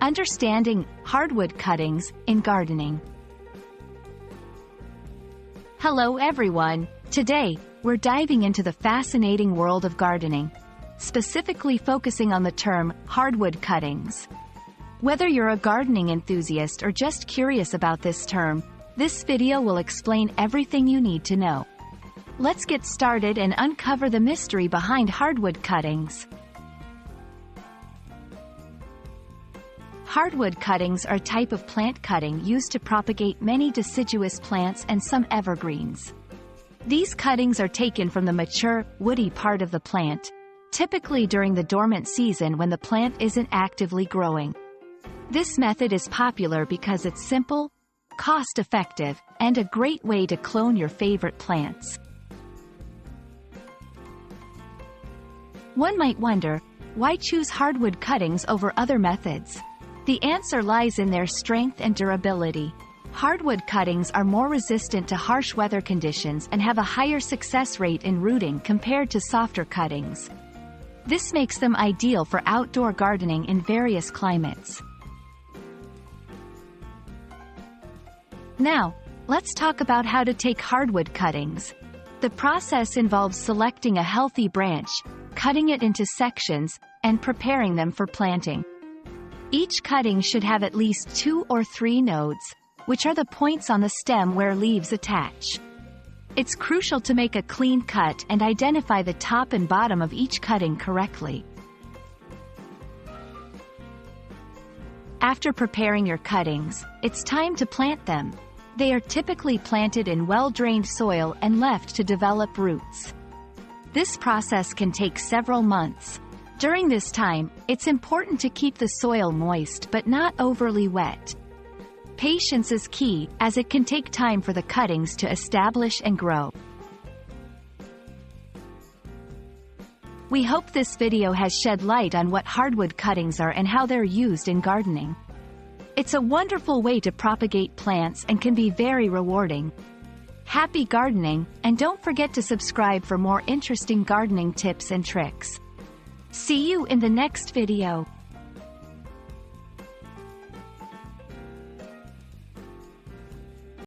Understanding hardwood cuttings in gardening. Hello everyone! Today, we're diving into the fascinating world of gardening, specifically focusing on the term hardwood cuttings. Whether you're a gardening enthusiast or just curious about this term, this video will explain everything you need to know. Let's get started and uncover the mystery behind hardwood cuttings. Hardwood cuttings are a type of plant cutting used to propagate many deciduous plants and some evergreens. These cuttings are taken from the mature, woody part of the plant, typically during the dormant season when the plant isn't actively growing. This method is popular because it's simple, cost-effective, and a great way to clone your favorite plants. One might wonder, why choose hardwood cuttings over other methods? The answer lies in their strength and durability. Hardwood cuttings are more resistant to harsh weather conditions and have a higher success rate in rooting compared to softer cuttings. This makes them ideal for outdoor gardening in various climates. Now, let's talk about how to take hardwood cuttings. The process involves selecting a healthy branch, cutting it into sections, and preparing them for planting. Each cutting should have at least 2 or 3 nodes, which are the points on the stem where leaves attach. It's crucial to make a clean cut and identify the top and bottom of each cutting correctly. After preparing your cuttings, it's time to plant them. They are typically planted in well-drained soil and left to develop roots. This process can take several months. During this time, it's important to keep the soil moist but not overly wet. Patience is key, as it can take time for the cuttings to establish and grow. We hope this video has shed light on what hardwood cuttings are and how they're used in gardening. It's a wonderful way to propagate plants and can be very rewarding. Happy gardening, and don't forget to subscribe for more interesting gardening tips and tricks. See you in the next video.